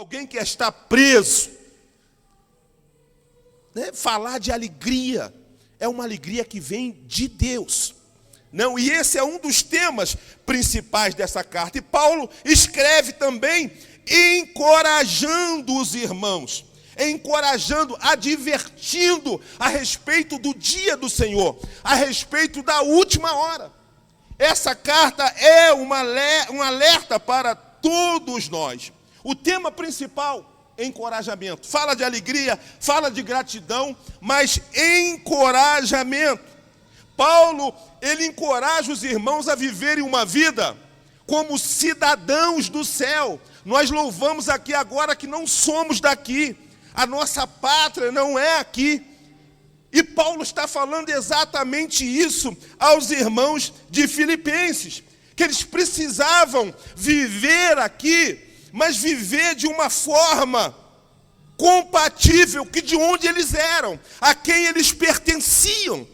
alguém que está preso, né? Falar de alegria é uma alegria que vem de Deus. Não, e esse é um dos temas principais dessa carta. E Paulo escreve também encorajando os irmãos, encorajando, advertindo a respeito do dia do Senhor, a respeito da última hora. Essa carta é um alerta para todos nós. O tema principal, encorajamento. Fala de alegria, fala de gratidão, mas encorajamento. Paulo, ele encoraja os irmãos a viverem uma vida como cidadãos do céu. Nós louvamos aqui agora que não somos daqui. A nossa pátria não é aqui. E Paulo está falando exatamente isso aos irmãos de Filipenses, que eles precisavam viver aqui, mas viver de uma forma compatível que de onde eles eram, a quem eles pertenciam.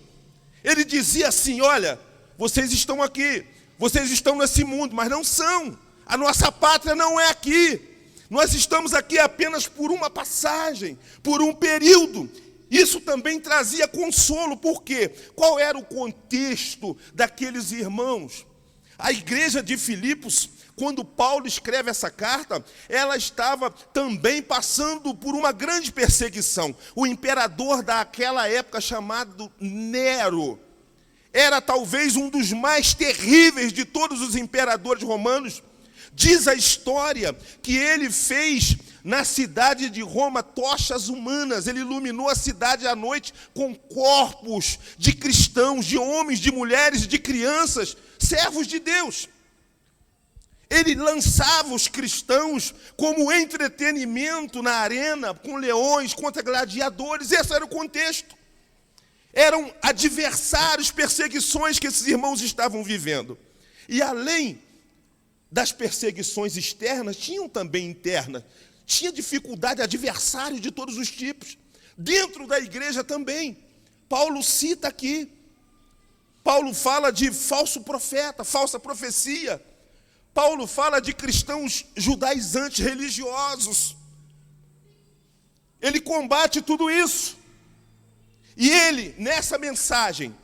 Ele dizia assim: olha, vocês estão aqui, vocês estão nesse mundo, mas não são. A nossa pátria não é aqui. Nós estamos aqui apenas por uma passagem, por um período. Isso também trazia consolo, por quê? Qual era o contexto daqueles irmãos? A igreja de Filipos, quando Paulo escreve essa carta, ela estava também passando por uma grande perseguição. O imperador daquela época, chamado Nero, era talvez um dos mais terríveis de todos os imperadores romanos. Diz a história que ele fez na cidade de Roma tochas humanas. Ele iluminou a cidade à noite com corpos de cristãos, de homens, de mulheres, de crianças, servos de Deus. Ele lançava os cristãos como entretenimento na arena, com leões, contra gladiadores. Esse era o contexto. Eram adversários, perseguições que esses irmãos estavam vivendo. E além das perseguições externas, tinham também internas. Tinha dificuldade, adversários de todos os tipos. Dentro da igreja também. Paulo cita aqui. Paulo fala de falso profeta, falsa profecia. Paulo fala de cristãos judaizantes, religiosos. Ele combate tudo isso. E ele, nessa mensagem,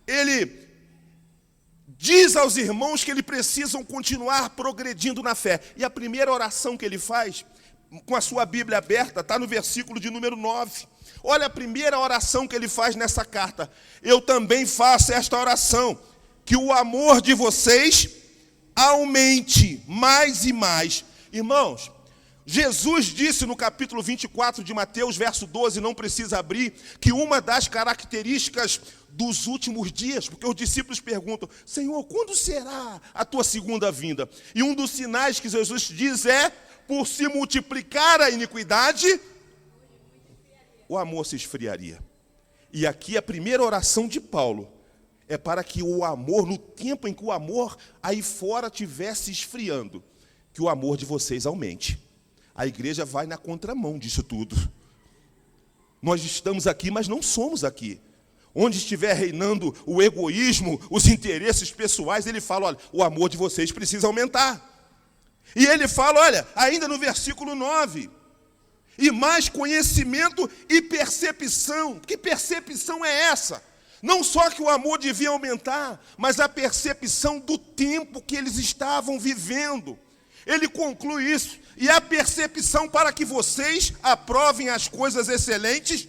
ele diz aos irmãos que eles precisam continuar progredindo na fé. E a primeira oração que ele faz, com a sua Bíblia aberta, está no versículo de número 9. Olha a primeira oração que ele faz nessa carta. Eu também faço esta oração, que o amor de vocês aumente mais e mais. Irmãos, Jesus disse no capítulo 24 de Mateus, verso 12, não precisa abrir, que uma das características dos últimos dias, porque os discípulos perguntam: Senhor, quando será a tua segunda vinda? E um dos sinais que Jesus diz é: por se multiplicar a iniquidade, o amor se esfriaria. E aqui a primeira oração de Paulo é para que o amor, no tempo em que o amor aí fora estivesse esfriando, que o amor de vocês aumente. A igreja vai na contramão disso tudo. Nós estamos aqui, mas não somos aqui. Onde estiver reinando o egoísmo, os interesses pessoais, ele fala: olha, o amor de vocês precisa aumentar. E ele fala, olha, ainda no versículo 9, e mais conhecimento e percepção. Que percepção é essa? Não só que o amor devia aumentar, mas a percepção do tempo que eles estavam vivendo. Ele conclui isso. E a percepção para que vocês aprovem as coisas excelentes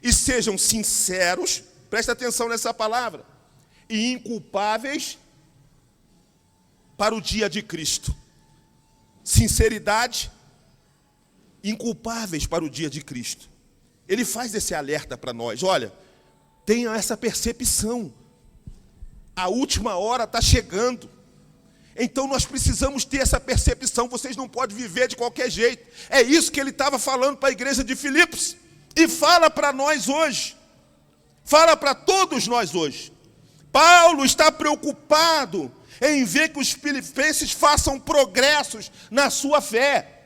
e sejam sinceros, presta atenção nessa palavra, e inculpáveis para o dia de Cristo. Sinceridade, inculpáveis para o dia de Cristo. Ele faz esse alerta para nós. Olha, tenham essa percepção. A última hora está chegando. Então nós precisamos ter essa percepção. Vocês não podem viver de qualquer jeito. É isso que ele estava falando para a igreja de Filipos. E fala para nós hoje. Fala para todos nós hoje. Paulo está preocupado em ver que os filipenses façam progressos na sua fé.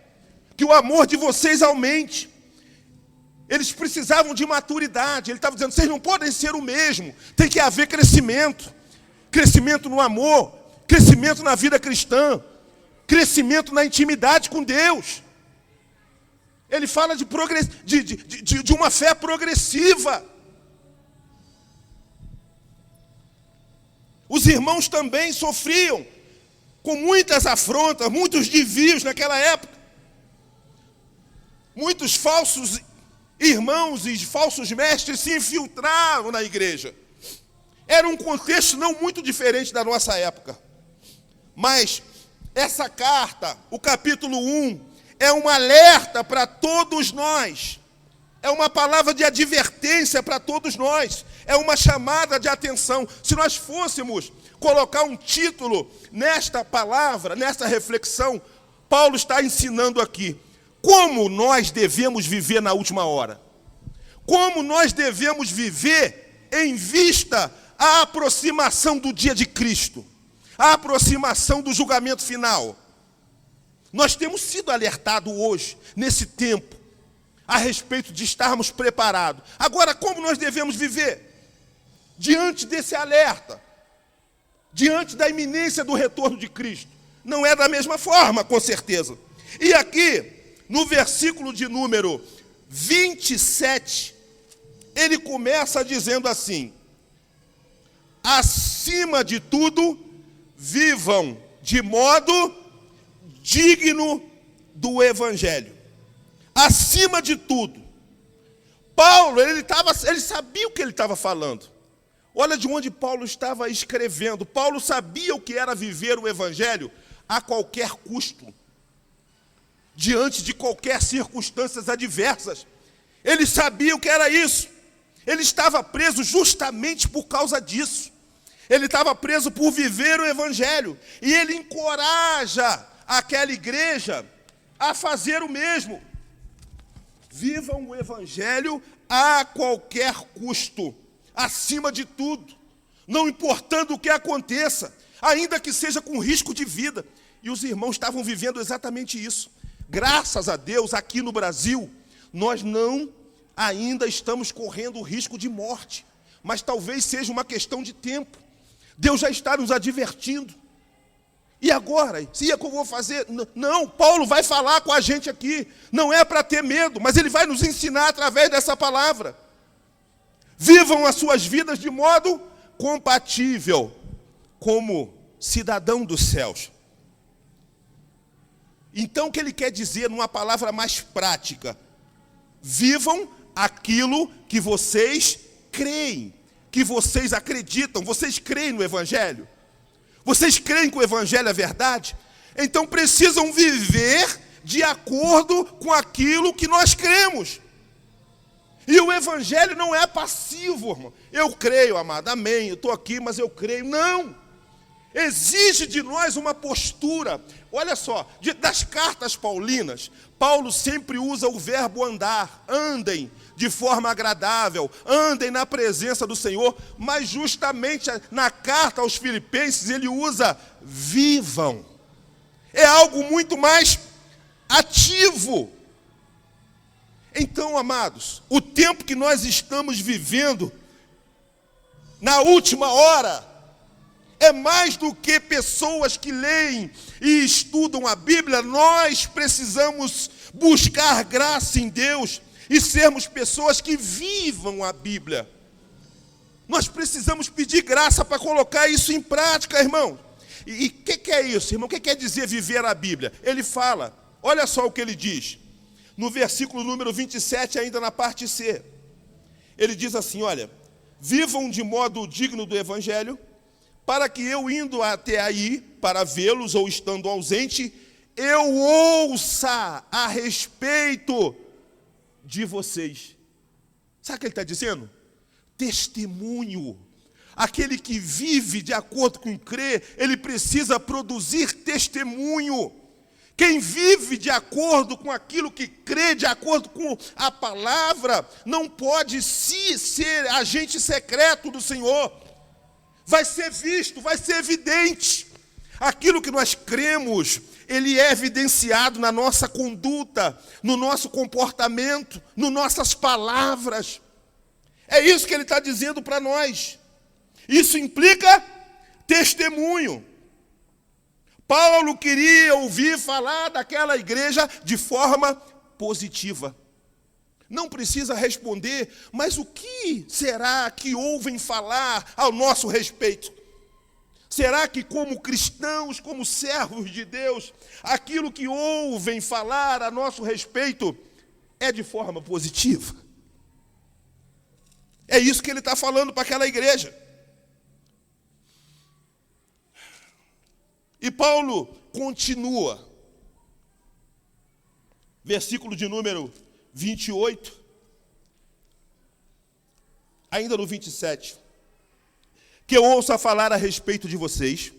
Que o amor de vocês aumente. Eles precisavam de maturidade. Ele estava dizendo: vocês não podem ser o mesmo. Tem que haver crescimento. Crescimento no amor. Crescimento na vida cristã. Crescimento na intimidade com Deus. Ele fala de uma fé progressiva. Os irmãos também sofriam com muitas afrontas, muitos desvios naquela época. Muitos falsos irmãos e falsos mestres se infiltravam na igreja. Era um contexto não muito diferente da nossa época. Mas essa carta, o capítulo 1, é um alerta para todos nós. É uma palavra de advertência para todos nós. É uma chamada de atenção. Se nós fôssemos colocar um título nesta palavra, nesta reflexão, Paulo está ensinando aqui como nós devemos viver na última hora. Como nós devemos viver em vista à aproximação do dia de Cristo, à aproximação do julgamento final. Nós temos sido alertados hoje, nesse tempo, a respeito de estarmos preparados. Agora, como nós devemos viver? Diante desse alerta, diante da iminência do retorno de Cristo. Não é da mesma forma, com certeza. E aqui, no versículo de número 27, ele começa dizendo assim: acima de tudo, vivam de modo digno do Evangelho. Acima de tudo. Paulo, ele sabia o que ele estava falando. Olha de onde Paulo estava escrevendo. Paulo sabia o que era viver o Evangelho a qualquer custo, diante de qualquer circunstâncias adversas. Ele sabia o que era isso. Ele estava preso justamente por causa disso. Ele estava preso por viver o Evangelho. E ele encoraja aquela igreja a fazer o mesmo. Vivam o Evangelho a qualquer custo, acima de tudo, não importando o que aconteça, ainda que seja com risco de vida. E os irmãos estavam vivendo exatamente isso. Graças a Deus, aqui no Brasil, nós não ainda estamos correndo o risco de morte, mas talvez seja uma questão de tempo. Deus já está nos advertindo. E agora? E é que eu vou fazer? Não, Paulo vai falar com a gente aqui. Não é para ter medo, mas ele vai nos ensinar através dessa palavra. Vivam as suas vidas de modo compatível, como cidadão dos céus. Então, o que ele quer dizer numa palavra mais prática? Vivam aquilo que vocês creem, que vocês acreditam. Vocês creem no Evangelho? Vocês creem que o Evangelho é verdade? Então precisam viver de acordo com aquilo que nós cremos. E o Evangelho não é passivo, irmão. Eu creio, amado, amém, eu estou aqui, mas eu creio. Não. Exige de nós uma postura. Olha só, das cartas paulinas, Paulo sempre usa o verbo andar. Andem de forma agradável, andem na presença do Senhor, mas justamente na carta aos Filipenses ele usa vivam. É algo muito mais ativo. Então, amados, o tempo que nós estamos vivendo, na última hora, é mais do que pessoas que leem e estudam a Bíblia. Nós precisamos buscar graça em Deus e sermos pessoas que vivam a Bíblia. Nós precisamos pedir graça para colocar isso em prática, irmão. E o que é isso, irmão? O que quer dizer viver a Bíblia? Ele fala, olha só o que ele diz. No versículo número 27, ainda na parte C. Ele diz assim, olha: vivam de modo digno do Evangelho, para que eu indo até aí, para vê-los ou estando ausente, eu ouça a respeito de vocês. Sabe o que ele está dizendo? Testemunho. Aquele que vive de acordo com crer, ele precisa produzir testemunho. Quem vive de acordo com aquilo que crê, de acordo com a palavra, não pode ser agente secreto do Senhor. Vai ser visto, vai ser evidente. Aquilo que nós cremos, ele é evidenciado na nossa conduta, no nosso comportamento, nas nossas palavras. É isso que ele está dizendo para nós. Isso implica testemunho. Paulo queria ouvir falar daquela igreja de forma positiva. Não precisa responder, mas o que será que ouvem falar ao nosso respeito? Será que, como cristãos, como servos de Deus, aquilo que ouvem falar a nosso respeito é de forma positiva? É isso que ele está falando para aquela igreja. E Paulo continua. Versículo de número 28, ainda no 27, que eu ouça falar a respeito de vocês,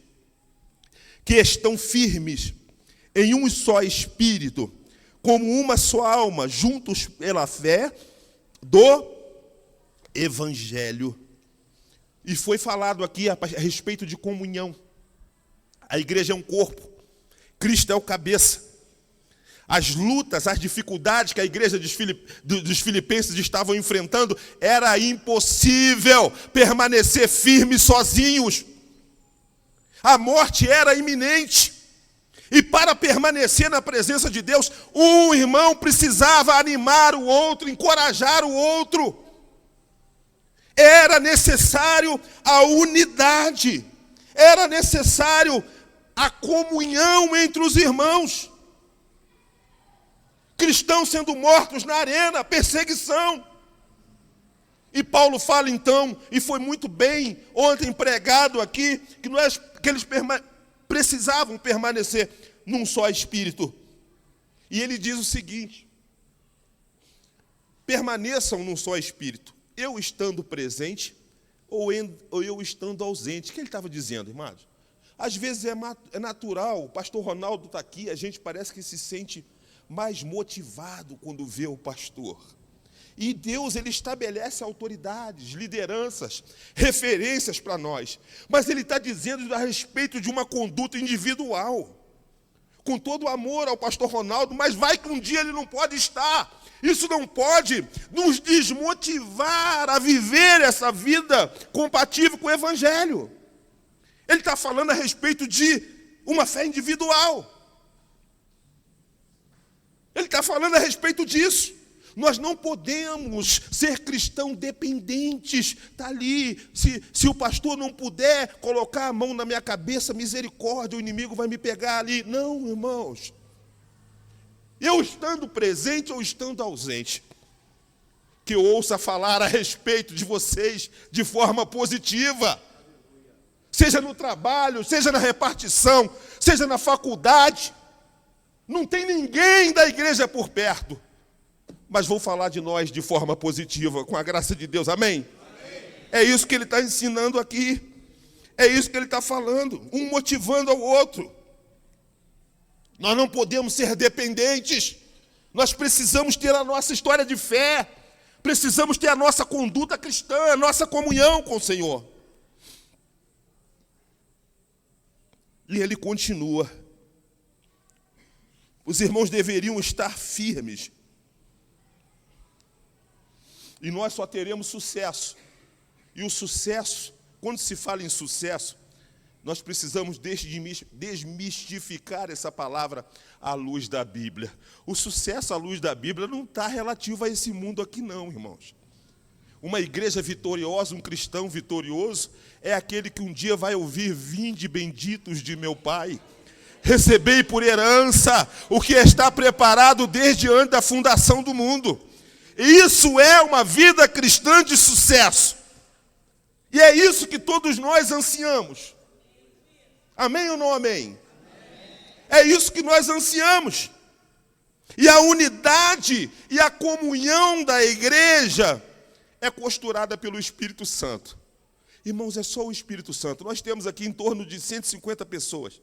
que estão firmes em um só espírito, como uma só alma, juntos pela fé do Evangelho. E foi falado aqui a respeito de comunhão. A igreja é um corpo, Cristo é o cabeça. As lutas, as dificuldades que a igreja dos filipenses estavam enfrentando, era impossível permanecer firmes sozinhos. A morte era iminente. E para permanecer na presença de Deus, um irmão precisava animar o outro, encorajar o outro. Era necessário a unidade. Era necessário a comunhão entre os irmãos. Cristãos sendo mortos na arena, perseguição. E Paulo fala então, e foi muito bem ontem pregado aqui, que eles precisavam permanecer num só espírito. E ele diz o seguinte: permaneçam num só espírito, eu estando presente ou eu estando ausente. O que ele estava dizendo, irmãos? Às vezes é natural, o pastor Ronaldo está aqui, a gente parece que se sente mais motivado quando vê o pastor. E Deus, ele estabelece autoridades, lideranças, referências para nós. Mas ele está dizendo a respeito de uma conduta individual. Com todo o amor ao pastor Ronaldo, mas vai que um dia ele não pode estar. Isso não pode nos desmotivar a viver essa vida compatível com o Evangelho. Ele está falando a respeito de uma fé individual. Ele está falando a respeito disso. Nós não podemos ser cristãos dependentes. Está ali, se o pastor não puder colocar a mão na minha cabeça, misericórdia, o inimigo vai me pegar ali. Não, irmãos. Eu estando presente ou estando ausente, que eu ouça falar a respeito de vocês de forma positiva. Seja no trabalho, seja na repartição, seja na faculdade. Não tem ninguém da igreja por perto. Mas vou falar de nós de forma positiva, com a graça de Deus. Amém? Amém. É isso que ele está ensinando aqui. É isso que ele está falando. Um motivando ao outro. Nós não podemos ser dependentes. Nós precisamos ter a nossa história de fé. Precisamos ter a nossa conduta cristã, a nossa comunhão com o Senhor. E ele continua. Os irmãos deveriam estar firmes. E nós só teremos sucesso. E o sucesso, quando se fala em sucesso, nós precisamos desmistificar essa palavra à luz da Bíblia. O sucesso à luz da Bíblia não está relativo a esse mundo aqui não, irmãos. Uma igreja vitoriosa, um cristão vitorioso, é aquele que um dia vai ouvir: vinde benditos de meu Pai. Recebei por herança o que está preparado desde antes da fundação do mundo. Isso é uma vida cristã de sucesso. E é isso que todos nós ansiamos. Amém ou não amém? É isso que nós ansiamos. E a unidade e a comunhão da igreja é costurada pelo Espírito Santo. Irmãos, é só o Espírito Santo. Nós temos aqui em torno de 150 pessoas.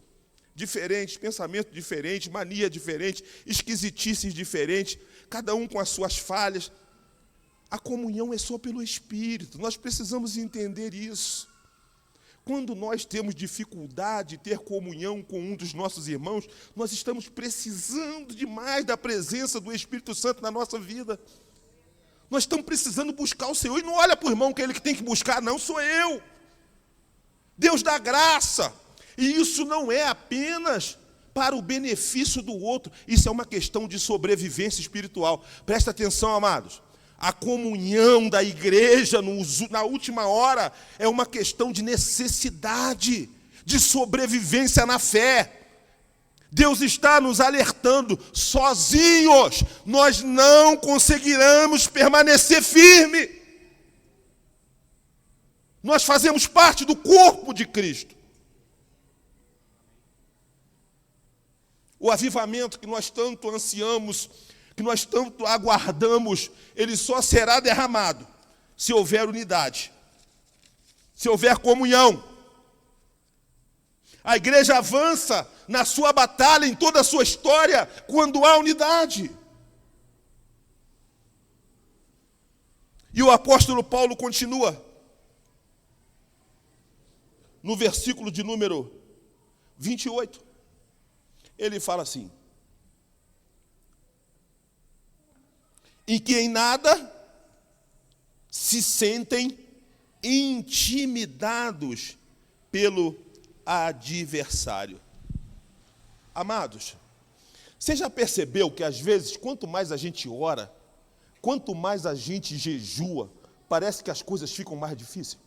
Diferentes, pensamento diferente, mania diferente, esquisitices diferentes, cada um com as suas falhas. A comunhão é só pelo Espírito. Nós precisamos entender isso. Quando nós temos dificuldade de ter comunhão com um dos nossos irmãos, nós estamos precisando demais da presença do Espírito Santo na nossa vida. Nós estamos precisando buscar o Senhor. E não olha para o irmão que é ele que tem que buscar, não, sou eu. Deus dá graça. E isso não é apenas para o benefício do outro. Isso é uma questão de sobrevivência espiritual. Presta atenção, amados. A comunhão da igreja na última hora é uma questão de necessidade, de sobrevivência na fé. Deus está nos alertando, sozinhos nós não conseguiremos permanecer firme. Nós fazemos parte do corpo de Cristo. O avivamento que nós tanto ansiamos, que nós tanto aguardamos, ele só será derramado se houver unidade, se houver comunhão. A igreja avança na sua batalha, em toda a sua história, quando há unidade. E o apóstolo Paulo continua, no versículo de número 28, ele fala assim: em que em nada se sentem intimidados pelo adversário. Amados, você já percebeu que às vezes, quanto mais a gente ora, quanto mais a gente jejua, parece que as coisas ficam mais difíceis?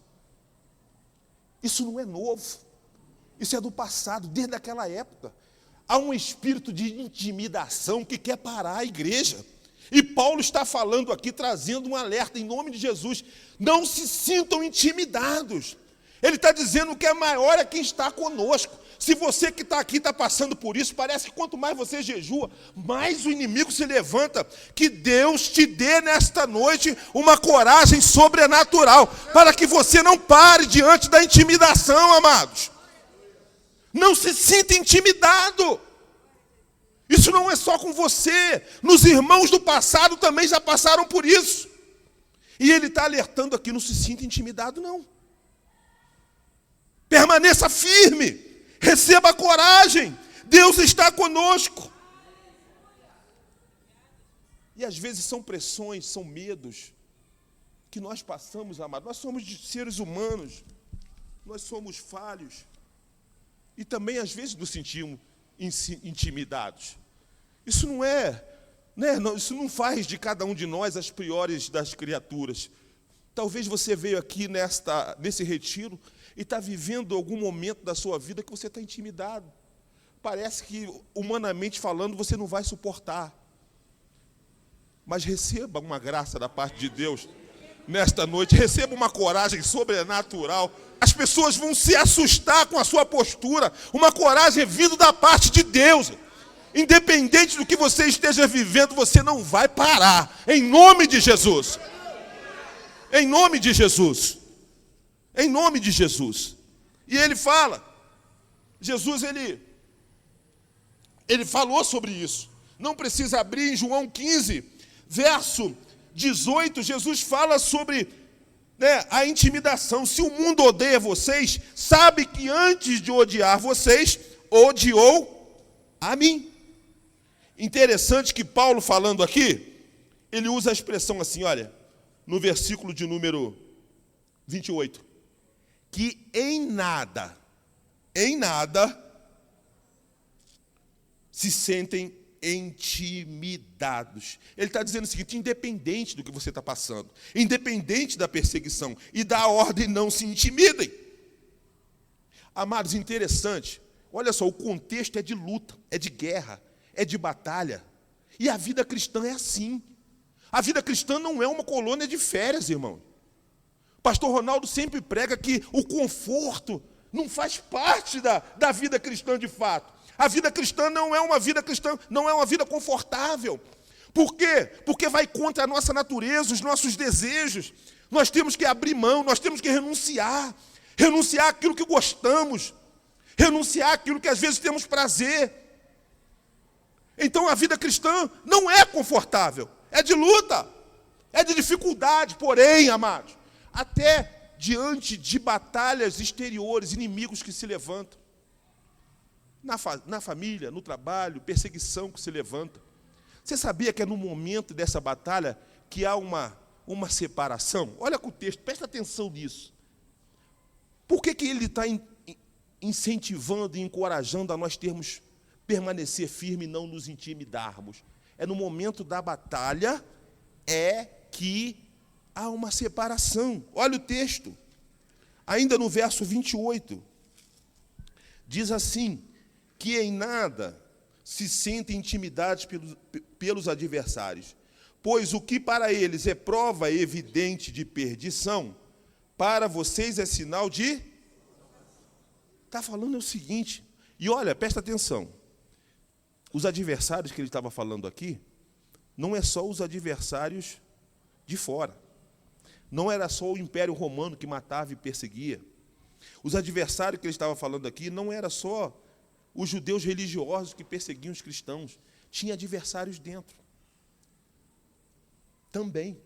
Isso não é novo, isso é do passado, desde aquela época. Há um espírito de intimidação que quer parar a igreja. E Paulo está falando aqui, trazendo um alerta em nome de Jesus. Não se sintam intimidados. Ele está dizendo que é maior é quem está conosco. Se você que está aqui está passando por isso, parece que quanto mais você jejua, mais o inimigo se levanta. Que Deus te dê nesta noite uma coragem sobrenatural, para que você não pare diante da intimidação, amados. Não se sinta intimidado. Isso não é só com você. Nos irmãos do passado também já passaram por isso. E ele está alertando aqui, não se sinta intimidado, não. Permaneça firme. Receba coragem. Deus está conosco. E às vezes são pressões, são medos que nós passamos, amados. Nós somos seres humanos. Nós somos falhos. E também às vezes nos sentimos intimidados. Isso não é, isso não faz de cada um de nós as piores das criaturas. Talvez você veio aqui nesse retiro e está vivendo algum momento da sua vida que você está intimidado. Parece que, humanamente falando, você não vai suportar. Mas receba uma graça da parte de Deus nesta noite, receba uma coragem sobrenatural. As pessoas vão se assustar com a sua postura, uma coragem vindo da parte de Deus. Independente do que você esteja vivendo, você não vai parar, em nome de Jesus. Em nome de Jesus. Em nome de Jesus. E ele fala, Jesus, ele falou sobre isso. Não precisa abrir em João 15, verso 18, Jesus fala sobre a intimidação. Se o mundo odeia vocês, sabe que antes de odiar vocês, odiou a mim. Interessante que Paulo, falando aqui, ele usa a expressão assim, olha, no versículo de número 28, que em nada se sentem intimidados. Ele está dizendo o seguinte: independente do que você está passando, independente da perseguição e da ordem, não se intimidem. Amados, interessante, olha só, o contexto é de luta, é de guerra, é de batalha. E a vida cristã é assim. A vida cristã não é uma colônia de férias, irmão. O pastor Ronaldo sempre prega que o conforto não faz parte da vida cristã de fato. A vida cristã não é uma vida cristã, não é uma vida confortável. Por quê? Porque vai contra a nossa natureza, os nossos desejos. Nós temos que abrir mão, nós temos que renunciar àquilo que gostamos, renunciar àquilo que às vezes temos prazer. Então a vida cristã não é confortável, é de luta, é de dificuldade, porém, amados, até diante de batalhas exteriores, inimigos que se levantam, na família, no trabalho, perseguição que se levanta. Você sabia que é no momento dessa batalha que há uma separação? Olha com o texto, presta atenção nisso. Por que ele está incentivando e encorajando a nós termos permanecer firme e não nos intimidarmos. É no momento da batalha que há uma separação. Olha o texto, ainda no verso 28, diz assim, que em nada se sentem intimidados pelos adversários, pois o que para eles é prova evidente de perdição, para vocês é sinal de... Está falando o seguinte, e olha, presta atenção, os adversários que ele estava falando aqui, não é só os adversários de fora, não era só o Império Romano que matava e perseguia, os adversários que ele estava falando aqui não era só os judeus religiosos que perseguiam os cristãos, tinha adversários dentro também,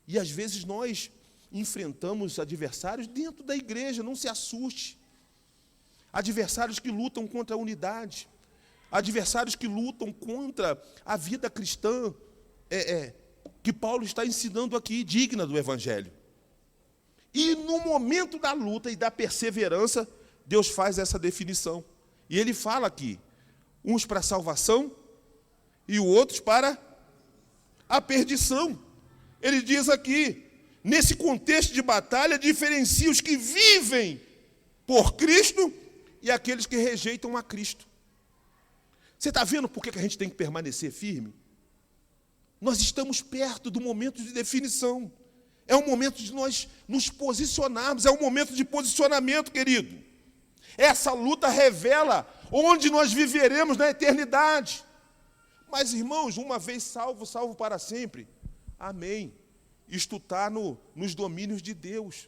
e às vezes nós enfrentamos adversários dentro da igreja, não se assuste, adversários que lutam contra a unidade, adversários que lutam contra a vida cristã, que Paulo está ensinando aqui, digna do Evangelho. E no momento da luta e da perseverança, Deus faz essa definição. E ele fala aqui, uns para a salvação e outros para a perdição. Ele diz aqui, nesse contexto de batalha, diferencia os que vivem por Cristo e aqueles que rejeitam a Cristo. Você está vendo por que a gente tem que permanecer firme? Nós estamos perto do momento de definição. É um momento de nós nos posicionarmos, é um momento de posicionamento, querido. Essa luta revela onde nós viveremos na eternidade. Mas, irmãos, uma vez salvo, salvo para sempre. Amém. Isto está nos domínios de Deus.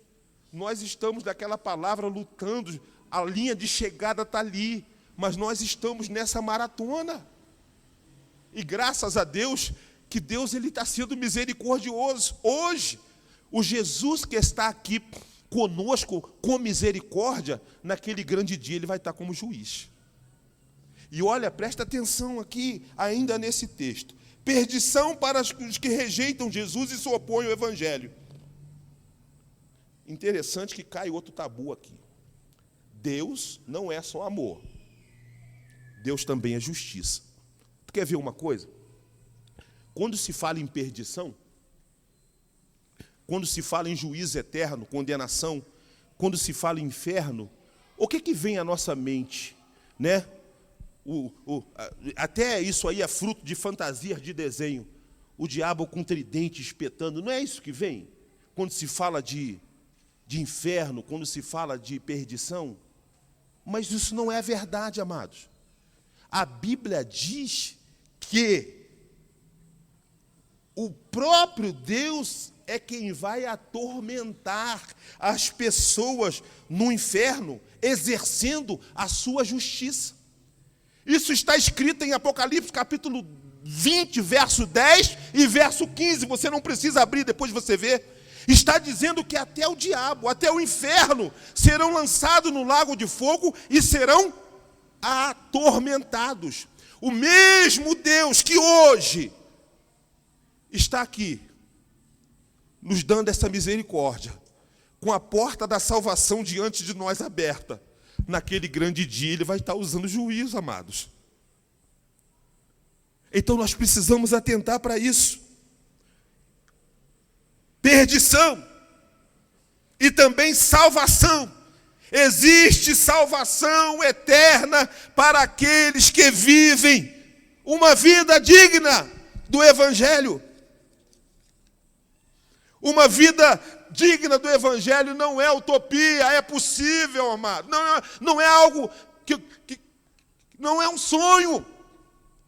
Nós estamos daquela palavra lutando, a linha de chegada está ali, mas nós estamos nessa maratona. E graças a Deus, que Deus está sendo misericordioso. Hoje, o Jesus que está aqui conosco com misericórdia, naquele grande dia ele vai estar como juiz. E olha, presta atenção aqui, ainda nesse texto. Perdição para os que rejeitam Jesus e se opõem ao Evangelho. Interessante que cai outro tabu aqui. Deus não é só amor. Deus também é justiça. Tu quer ver uma coisa? Quando se fala em perdição, quando se fala em juízo eterno, condenação, quando se fala em inferno, o que vem à nossa mente, né? Até isso aí é fruto de fantasias de desenho. O diabo com tridente espetando, não é isso que vem? Quando se fala de inferno, quando se fala de perdição. Mas isso não é verdade, amados. A Bíblia diz que o próprio Deus é quem vai atormentar as pessoas no inferno, exercendo a sua justiça. Isso está escrito em Apocalipse, capítulo 20, verso 10 e verso 15. Você não precisa abrir, depois você vê. Está dizendo que até o diabo, até o inferno, serão lançados no lago de fogo e serão atormentados. O mesmo Deus que hoje está aqui, nos dando essa misericórdia, com a porta da salvação diante de nós aberta, naquele grande dia ele vai estar usando juízo, amados. Então nós precisamos atentar para isso. Perdição e também salvação. Existe salvação eterna para aqueles que vivem uma vida digna do Evangelho. Uma vida digna do Evangelho não é utopia, é possível, amado. Não é algo que não é um sonho,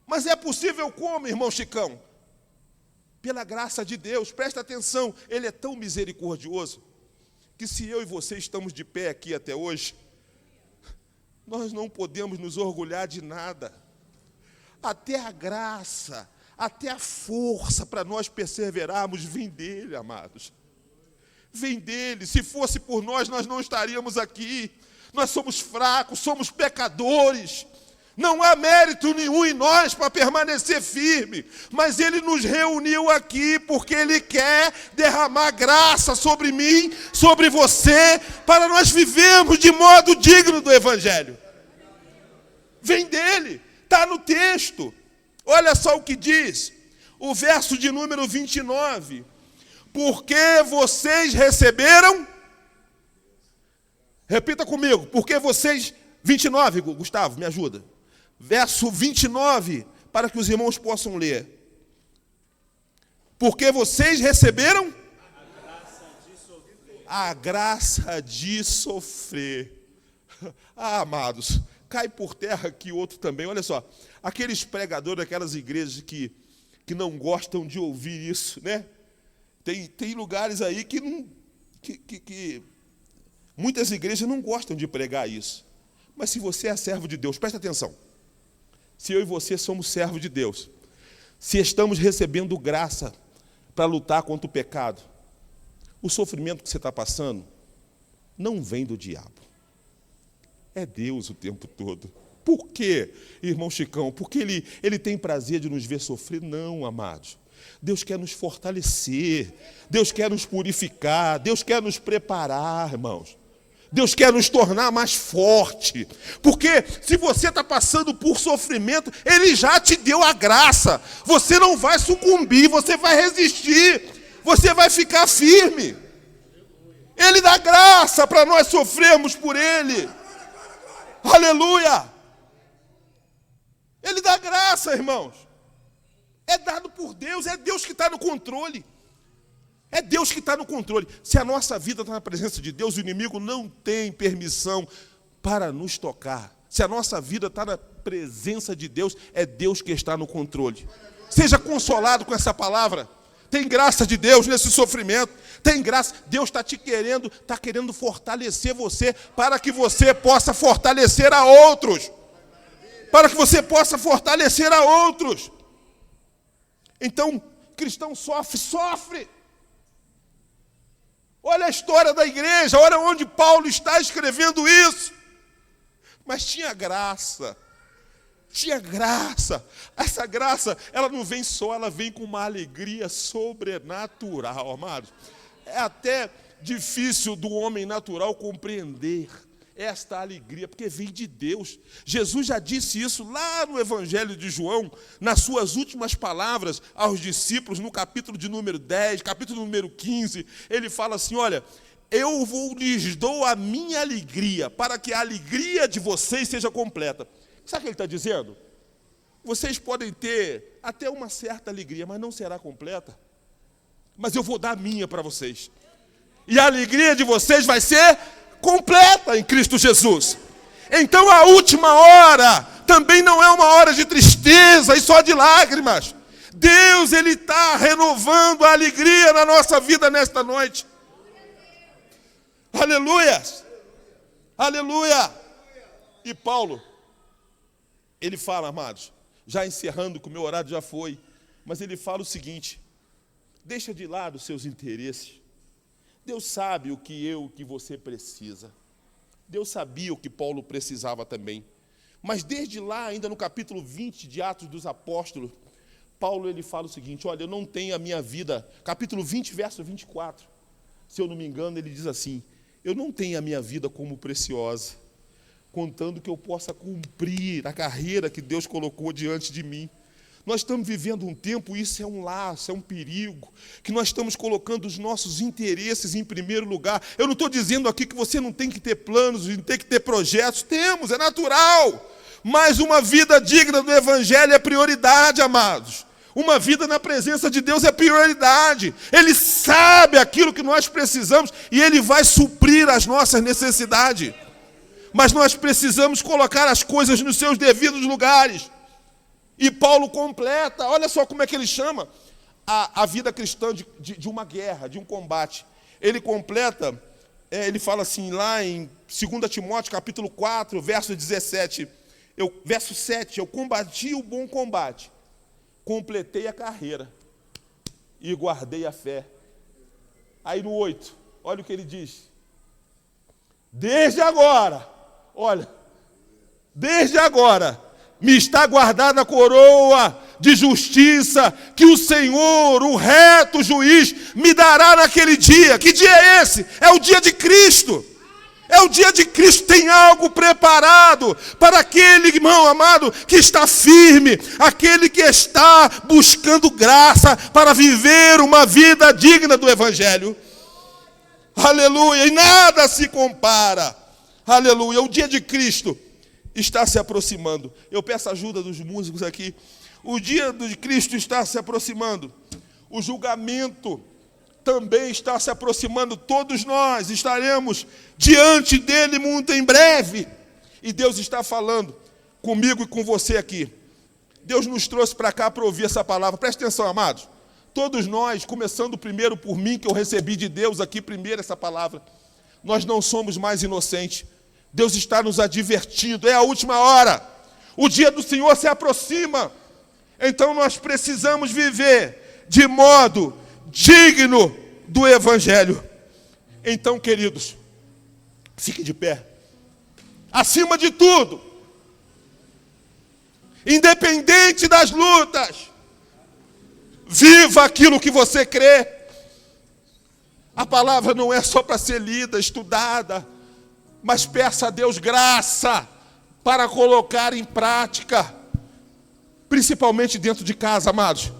mas é possível como, irmão Chicão? Pela graça de Deus, presta atenção, Ele é tão misericordioso, que se eu e você estamos de pé aqui até hoje, nós não podemos nos orgulhar de nada. Até a graça, até a força para nós perseverarmos vem dele, amados. Vem dele. Se fosse por nós, nós não estaríamos aqui. Nós somos fracos, somos pecadores. Não há mérito nenhum em nós para permanecer firme. Mas ele nos reuniu aqui porque ele quer derramar graça sobre mim, sobre você, para nós vivermos de modo digno do Evangelho. Vem dele. Está no texto. Olha só o que diz. O verso de número 29. Porque vocês receberam... Repita comigo. Porque vocês... 29, Gustavo, me ajuda. Verso 29, para que os irmãos possam ler. Porque vocês receberam a graça de sofrer. Ah, amados, cai por terra aqui outro também. Olha só, aqueles pregadores daquelas igrejas que não gostam de ouvir isso, né? Tem lugares aí que muitas igrejas não gostam de pregar isso. Mas se você é servo de Deus, presta atenção. Se eu e você somos servos de Deus, se estamos recebendo graça para lutar contra o pecado, o sofrimento que você está passando não vem do diabo. É Deus o tempo todo. Por quê, irmão Chicão? Porque ele tem prazer de nos ver sofrer? Não, amados. Deus quer nos fortalecer, Deus quer nos purificar, Deus quer nos preparar, irmãos. Deus quer nos tornar mais forte, porque se você está passando por sofrimento, Ele já te deu a graça. Você não vai sucumbir, você vai resistir, você vai ficar firme. Ele dá graça para nós sofrermos por Ele. Aleluia! Ele dá graça, irmãos. É dado por Deus, é Deus que está no controle. É Deus que está no controle. Se a nossa vida está na presença de Deus, o inimigo não tem permissão para nos tocar. Se a nossa vida está na presença de Deus, é Deus que está no controle. Seja consolado com essa palavra. Tem graça de Deus nesse sofrimento. Tem graça. Deus está querendo fortalecer você para que você possa fortalecer a outros. Para que você possa fortalecer a outros. Então, cristão sofre. Olha a história da igreja, olha onde Paulo está escrevendo isso. Mas tinha graça. Essa graça, ela não vem só, ela vem com uma alegria sobrenatural, amados. É até difícil do homem natural compreender esta alegria, porque vem de Deus. Jesus já disse isso lá no Evangelho de João, nas suas últimas palavras aos discípulos, no capítulo de número 10, capítulo número 15, ele fala assim, olha, eu lhes dou a minha alegria, para que a alegria de vocês seja completa. Sabe o que ele está dizendo? Vocês podem ter até uma certa alegria, mas não será completa. Mas eu vou dar a minha para vocês. E a alegria de vocês vai ser completa em Cristo Jesus. Então a última hora também não é uma hora de tristeza e só de lágrimas. Deus, Ele está renovando a alegria na nossa vida nesta noite. Aleluia! Aleluia! E Paulo, ele fala, amados, já encerrando, que o meu horário já foi, mas ele fala o seguinte, deixa de lado os seus interesses. Deus sabe o que você precisa. Deus sabia o que Paulo precisava também. Mas desde lá, ainda no capítulo 20 de Atos dos Apóstolos, Paulo ele fala o seguinte, olha, eu não tenho a minha vida, capítulo 20, verso 24, se eu não me engano, ele diz assim, eu não tenho a minha vida como preciosa, contando que eu possa cumprir a carreira que Deus colocou diante de mim. Nós estamos vivendo um tempo, isso é um laço, é um perigo, que nós estamos colocando os nossos interesses em primeiro lugar. Eu não estou dizendo aqui que você não tem que ter planos, não tem que ter projetos, temos, é natural. Mas uma vida digna do Evangelho é prioridade, amados. Uma vida na presença de Deus é prioridade. Ele sabe aquilo que nós precisamos e Ele vai suprir as nossas necessidades. Mas nós precisamos colocar as coisas nos seus devidos lugares. E Paulo completa, olha só como é que ele chama a vida cristã de uma guerra, de um combate. Ele completa, ele fala assim, lá em 2 Timóteo, capítulo 4, verso 17, verso 7, eu combati o bom combate, completei a carreira e guardei a fé. Aí no 8, olha o que ele diz. Desde agora, me está guardada a coroa de justiça que o Senhor, o reto juiz, me dará naquele dia. Que dia é esse? É o dia de Cristo. É o dia de Cristo, tem algo preparado para aquele irmão amado que está firme, aquele que está buscando graça para viver uma vida digna do Evangelho. Aleluia, e nada se compara. Aleluia, o dia de Cristo está se aproximando. Eu peço a ajuda dos músicos aqui. O dia de Cristo está se aproximando. O julgamento também está se aproximando. Todos nós estaremos diante dele muito em breve. E Deus está falando comigo e com você aqui. Deus nos trouxe para cá para ouvir essa palavra. Preste atenção, amados. Todos nós, começando primeiro por mim, que eu recebi de Deus aqui primeiro essa palavra, nós não somos mais inocentes. Deus está nos advertindo. É a última hora. O dia do Senhor se aproxima. Então nós precisamos viver de modo digno do Evangelho. Então, queridos, fique de pé. Acima de tudo, independente das lutas, viva aquilo que você crê. A palavra não é só para ser lida, estudada, mas peça a Deus graça para colocar em prática, principalmente dentro de casa, amados.